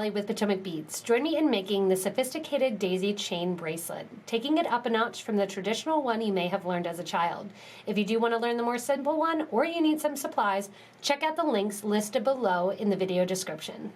Allie with Potomac Beads. Join me in making the Sophisticated Daisy Chain Bracelet, taking it up a notch from the traditional one you may have learned as a child. If you do want to learn the more simple one, or you need some supplies, check out the links listed below in the video description.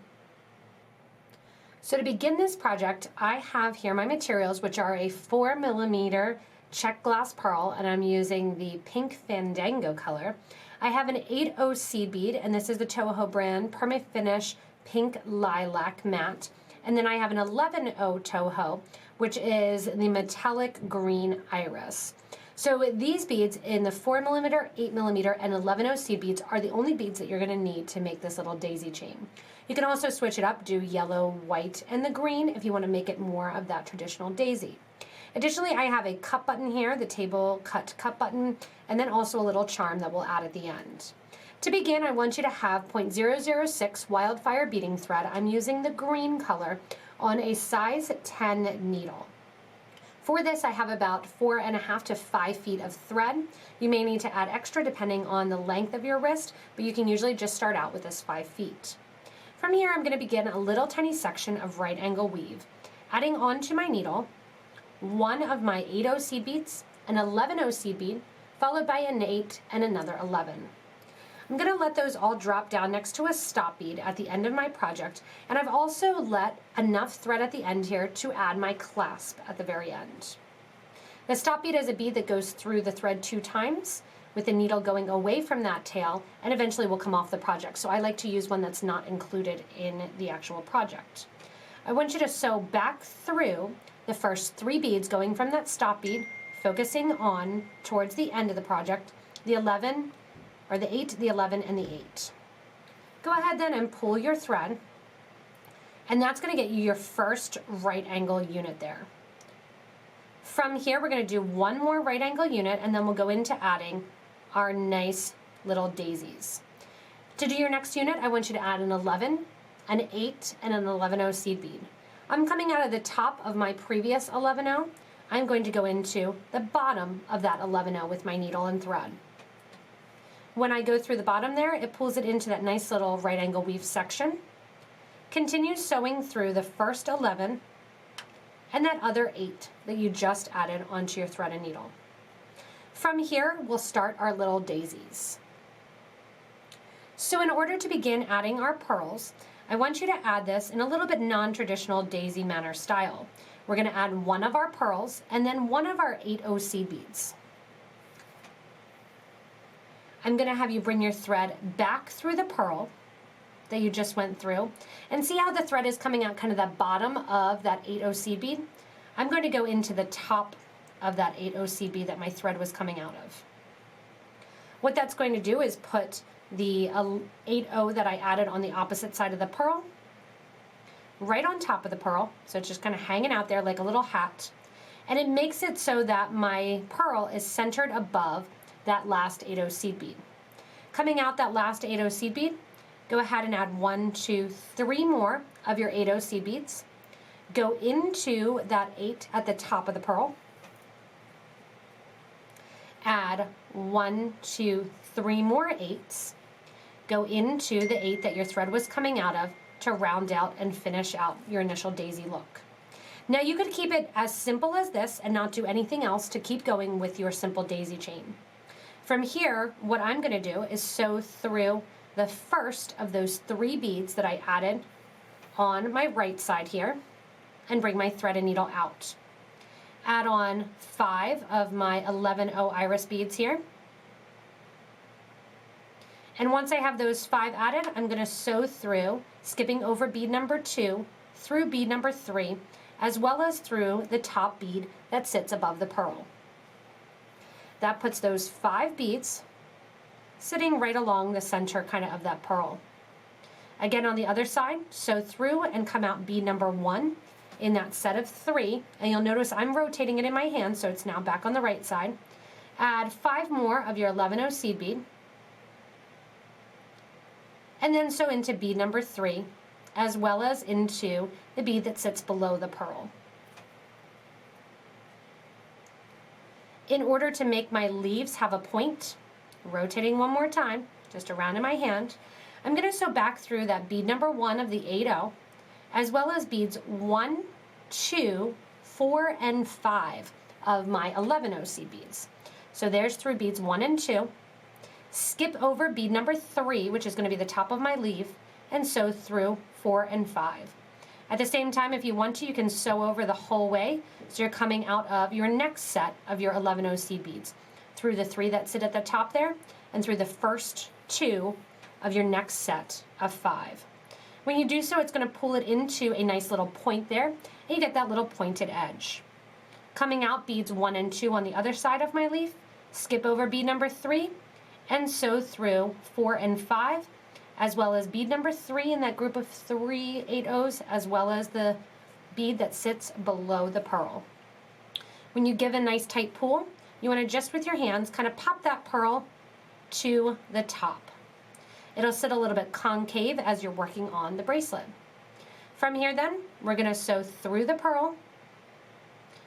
So to begin this project, I have here my materials, which are a 4mm Czech glass pearl, and I'm using the pink Fandango color. I have an 8/0 seed bead, and this is the Toho brand Permafinish pink Lilac matte. And then I have an 11/0 Toho, which is the metallic green iris. So these beads in the 4mm, 8mm, and 11/0 seed beads are the only beads that you're going to need to make this little daisy chain. You can also switch it up, do yellow, white, and the green if you want to make it more of that traditional daisy. Additionally, I have a cup button here, the table cut cup button, and then also a little charm that we'll add at the end. To begin, I want you to have 0.006 wildfire beading thread. I'm using the green color on a size 10 needle. For this, I have about 4.5 to 5 feet of thread. You may need to add extra depending on the length of your wrist, but you can usually just start out with this 5 feet. From here, I'm going to begin a little tiny section of right angle weave, adding onto my needle one of my 8/0 seed beads, an 11/0 seed bead, followed by an 8 and another 11. I'm going to let those all drop down next to a stop bead at the end of my project, and I've also let enough thread at the end here to add my clasp at the very end. The stop bead is a bead that goes through the thread 2 times, with the needle going away from that tail, and eventually will come off the project. So I like to use one that's not included in the actual project. I want you to sew back through the first 3 beads going from that stop bead, focusing on towards the end of the project, the 11, or the 8, the 11, and the 8. Go ahead then and pull your thread, and that's going to get you your first right angle unit there. From here, we're going to do one more right angle unit, and then we'll go into adding our nice little daisies. To do your next unit, I want you to add an 11, an 8, and an 11/0 seed bead. I'm coming out of the top of my previous 11/0. I'm going to go into the bottom of that 11/0 with my needle and thread. When I go through the bottom there, it pulls it into that nice little right angle weave section. Continue sewing through the first 11 and that other 8 that you just added onto your thread and needle. From here, we'll start our little daisies. So in order to begin adding our pearls, I want you to add this in a little bit non-traditional daisy manner style. We're going to add one of our pearls and then one of our 8/0 seed beads. I'm going to have you bring your thread back through the pearl that you just went through, and see how the thread is coming out kind of the bottom of that 8/0 seed bead. I'm going to go into the top of that 8/0 seed bead that my thread was coming out of. What that's going to do is put the 8/0 that I added on the opposite side of the pearl right on top of the pearl, so it's just kind of hanging out there like a little hat, and it makes it so that my pearl is centered above that last 8/0 seed bead. Coming out that last 8/0 seed bead, go ahead and add 1, 2, 3 more of your 8/0 seed beads. Go into that 8 at the top of the pearl. Add 1, 2, 3 more 8s. Go into the 8 that your thread was coming out of to round out and finish out your initial daisy look. Now you could keep it as simple as this and not do anything else to keep going with your simple daisy chain. From here, what I'm going to do is sew through the first of those 3 beads that I added on my right side here and bring my thread and needle out. Add on 5 of my 11/0 iris beads here. And once I have those 5 added, I'm going to sew through, skipping over bead number 2, through bead number 3, as well as through the top bead that sits above the pearl. That puts those 5 beads sitting right along the center kind of that pearl. Again, on the other side, sew through and come out bead number 1 in that set of 3, and you'll notice I'm rotating it in my hand, so it's now back on the right side. Add 5 more of your 11/0 seed bead, and then sew into bead number 3, as well as into the bead that sits below the pearl. In order to make my leaves have a point, rotating one more time, just around in my hand, I'm going to sew back through that bead number 1 of the 8/0, as well as beads 1, 2, 4, and 5 of my 11 OC beads. So there's through beads 1 and 2. Skip over bead number 3, which is going to be the top of my leaf, and sew through 4 and 5. At the same time, if you want to, you can sew over the whole way, so you're coming out of your next set of your 11 OC beads, through the 3 that sit at the top there, and through the first 2 of your next set of 5. When you do so, it's going to pull it into a nice little point there, and you get that little pointed edge. Coming out beads 1 and 2 on the other side of my leaf, skip over bead number 3, and sew through 4 and 5, as well as bead number 3 in that group of 3 8/0s, as well as the bead that sits below the pearl. When you give a nice tight pull, you want to just with your hands kind of pop that pearl to the top. It'll sit a little bit concave as you're working on the bracelet. From here then, we're going to sew through the pearl,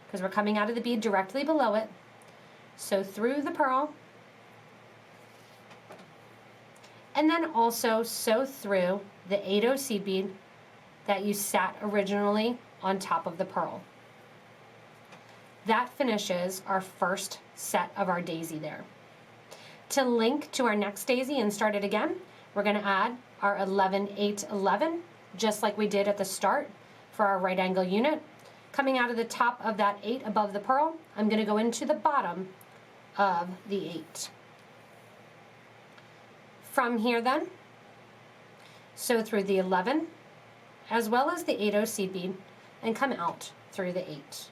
because we're coming out of the bead directly below it. Sew through the pearl, and then also sew through the 8 OC bead that you sat originally on top of the pearl. That finishes our first set of our daisy there. To link to our next daisy and start it again, we're going to add our 11, 8, 11, just like we did at the start for our right angle unit. Coming out of the top of that 8 above the pearl, I'm going to go into the bottom of the 8. From here then, sew through the 11 as well as the 8 OC bead and come out through the 8.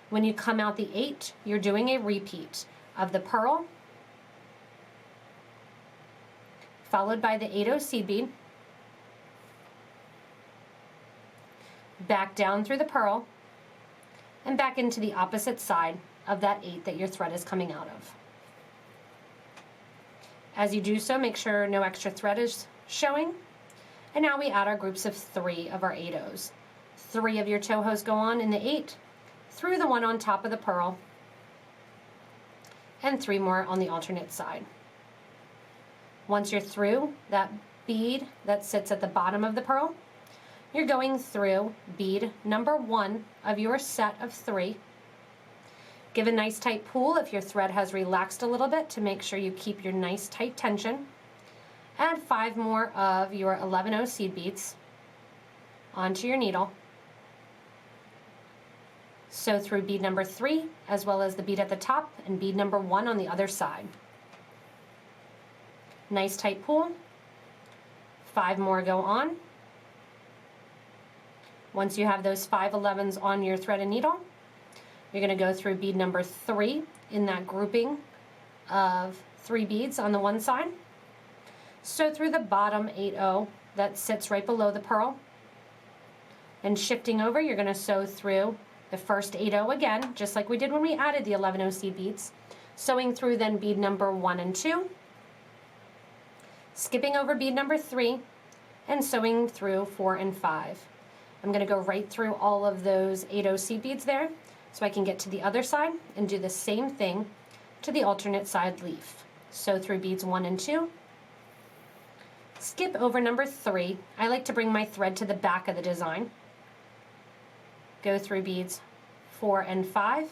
When you come out the 8, you're doing a repeat of the pearl followed by the 8 OC bead, back down through the pearl, and back into the opposite side of that 8 that your thread is coming out of. As you do so, make sure no extra thread is showing. And now we add our groups of 3 of our 8/0s. 3 of your Tohos go on in the 8, through the one on top of the pearl, and 3 more on the alternate side. Once you're through that bead that sits at the bottom of the pearl, you're going through bead number 1 of your set of 3. Give a nice tight pull if your thread has relaxed a little bit to make sure you keep your nice tight tension. Add 5 more of your 11 OC beads onto your needle. Sew through bead number 3 as well as the bead at the top and bead number 1 on the other side. Nice tight pull. 5 more go on. Once you have those 5 11s on your thread and needle, you're going to go through bead number 3 in that grouping of 3 beads on the one side. Sew through the bottom 8/0 that sits right below the pearl. And shifting over, you're going to sew through the first 8/0 again, just like we did when we added the 11 OC beads. Sewing through then bead number 1 and 2. Skipping over bead number 3 and sewing through 4 and 5. I'm going to go right through all of those 8 OC beads there, so I can get to the other side and do the same thing to the alternate side leaf. Sew through beads 1 and 2. Skip over number 3. I like to bring my thread to the back of the design. Go through beads 4 and 5.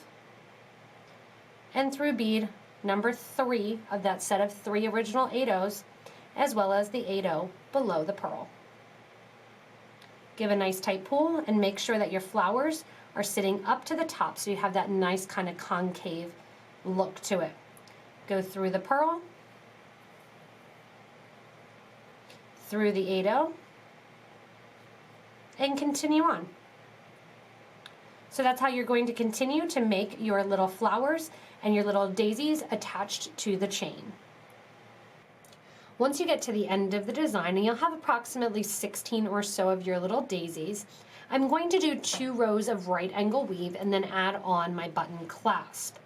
And through bead number 3 of that set of 3 original 8/0s, as well as the 8/0 below the pearl. Give a nice tight pull and make sure that your flowers are sitting up to the top so you have that nice kind of concave look to it. Go through the pearl, through the 8/0, and continue on. So that's how you're going to continue to make your little flowers and your little daisies attached to the chain. Once you get to the end of the design, and you'll have approximately 16 or so of your little daisies, I'm going to do 2 rows of right angle weave and then add on my button clasp.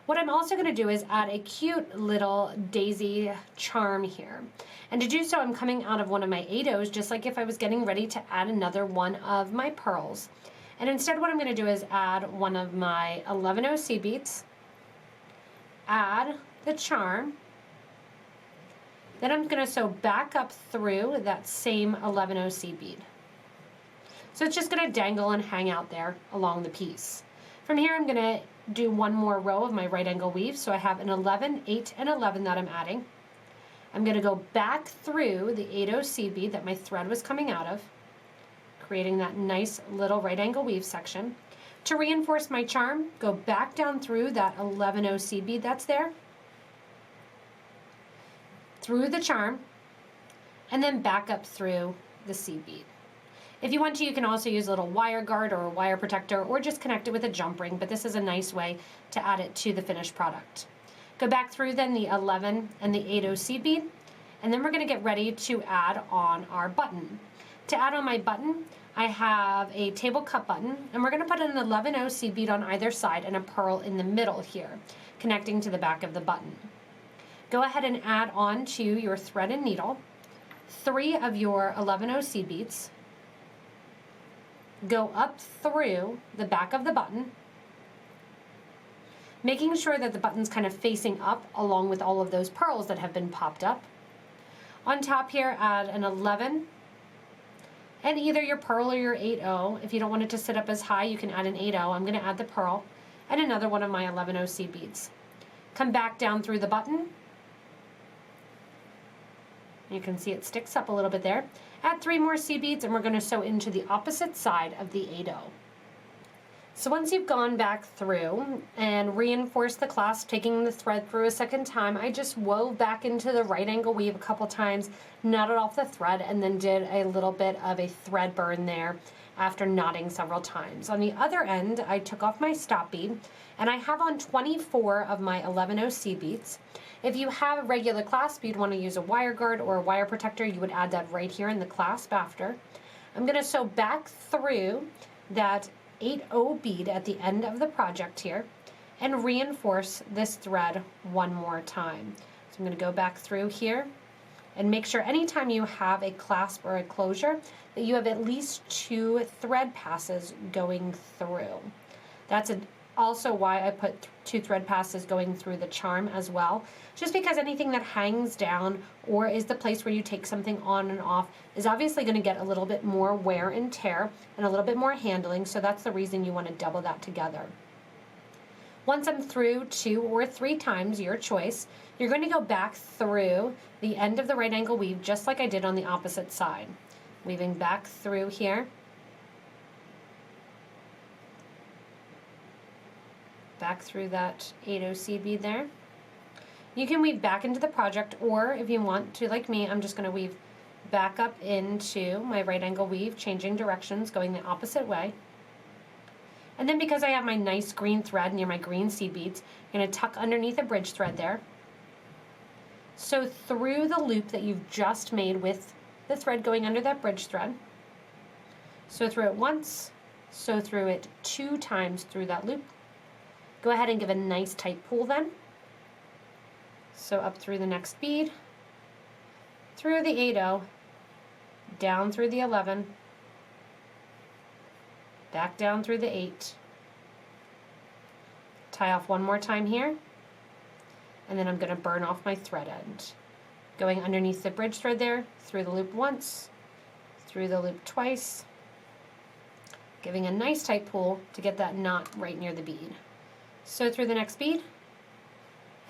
What I'm also going to do is add a cute little daisy charm here. And to do so, I'm coming out of one of my 8/0s, just like if I was getting ready to add another one of my pearls. And instead what I'm going to do is add one of my 11 OC beads, add the charm, then I'm going to sew back up through that same 11 OC bead. So it's just going to dangle and hang out there along the piece. From here, I'm going to do one more row of my right angle weave. So I have an 11, 8, and 11 that I'm adding. I'm going to go back through the 8-0 seed bead that my thread was coming out of, creating that nice little right angle weave section. To reinforce my charm, go back down through that 11-0 seed bead that's there, through the charm, and then back up through the seed bead. If you want to, you can also use a little wire guard or a wire protector, or just connect it with a jump ring, but this is a nice way to add it to the finished product. Go back through then the 11 and the 8-0 seed bead, and then we're going to get ready to add on our button. To add on my button, I have a table cut button, and we're going to put an 11-0 seed bead on either side and a pearl in the middle here, connecting to the back of the button. Go ahead and add on to your thread and needle 3 of your 11-0 seed beads. Go up through the back of the button, making sure that the button's kind of facing up along with all of those pearls that have been popped up. On top here, add an 11 and either your pearl or your 8-0. If you don't want it to sit up as high, you can add an 8-0. I'm going to add the pearl and another one of my 11-0 seed beads. Come back down through the button. You can see it sticks up a little bit there. Add 3 more seed beads, and we're going to sew into the opposite side of the 8-0. So once you've gone back through and reinforced the clasp, taking the thread through a second time, I just wove back into the right angle weave a couple times, knotted off the thread, and then did a little bit of a thread burn there after knotting several times. On the other end, I took off my stop bead, and I have on 24 of my 11-0 seed beads. If you have a regular clasp, you'd want to use a wire guard or a wire protector. You would add that right here in the clasp after. I'm going to sew back through that 8-0 bead at the end of the project here and reinforce this thread one more time. So I'm going to go back through here and make sure anytime you have a clasp or a closure that you have at least 2 thread passes going through. That's also why I put 2 thread passes going through the charm as well, just because anything that hangs down or is the place where you take something on and off is obviously going to get a little bit more wear and tear and a little bit more handling, so that's the reason you want to double that together. Once I'm through 2 or 3 times, your choice, you're going to go back through the end of the right angle weave just like I did on the opposite side. Weaving back through here, back through that 8-0 seed bead there. You can weave back into the project, or if you want to, like me, I'm just going to weave back up into my right angle weave, changing directions, going the opposite way. And then because I have my nice green thread near my green seed beads, I'm going to tuck underneath a bridge thread there. So through the loop that you've just made with the thread going under that bridge thread, sew through it once, sew through it 2 times through that loop. Go ahead and give a nice tight pull then. So up through the next bead, through the 8-0, down through the 11, back down through the 8. Tie off one more time here, and then I'm going to burn off my thread end. Going underneath the bridge thread there, through the loop once, through the loop twice, giving a nice tight pull to get that knot right near the bead. Sew through the next bead,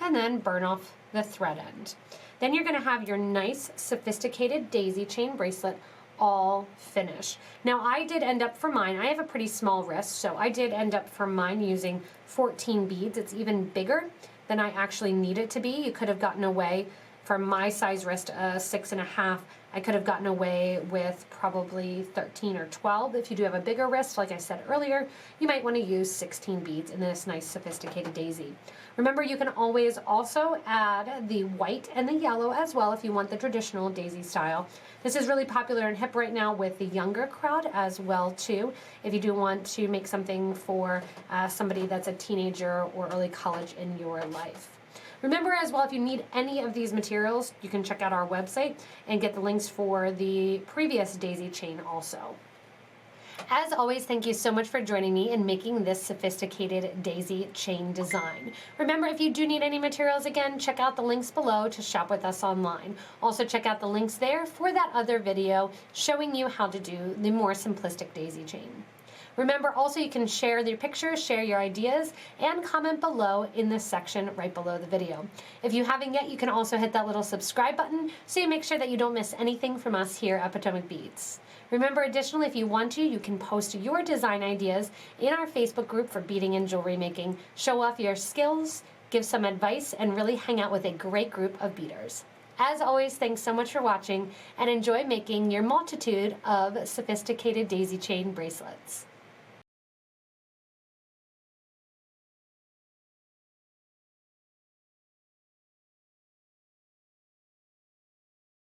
and then burn off the thread end. Then you're going to have your nice sophisticated daisy chain bracelet all finished. Now I did end up for mine, I have a pretty small wrist, so I did end up for mine using 14 beads. It's even bigger than I actually need it to be. You could have gotten away, for my size wrist, 6.5, I could have gotten away with probably 13 or 12. If you do have a bigger wrist, like I said earlier, you might want to use 16 beads in this nice sophisticated daisy. Remember, you can always also add the white and the yellow as well if you want the traditional daisy style. This is really popular and hip right now with the younger crowd as well too, if you do want to make something for somebody that's a teenager or early college in your life. Remember as well, if you need any of these materials, you can check out our website and get the links for the previous daisy chain also. As always, thank you so much for joining me in making this sophisticated daisy chain design. Remember, if you do need any materials, again, check out the links below to shop with us online. Also, check out the links there for that other video showing you how to do the more simplistic daisy chain. Remember, also, you can share your pictures, share your ideas, and comment below in the section right below the video. If you haven't yet, you can also hit that little subscribe button so you make sure that you don't miss anything from us here at Potomac Beads. Remember, additionally, if you want to, you can post your design ideas in our Facebook group for beading and jewelry making, show off your skills, give some advice, and really hang out with a great group of beaders. As always, thanks so much for watching, and enjoy making your multitude of sophisticated daisy chain bracelets.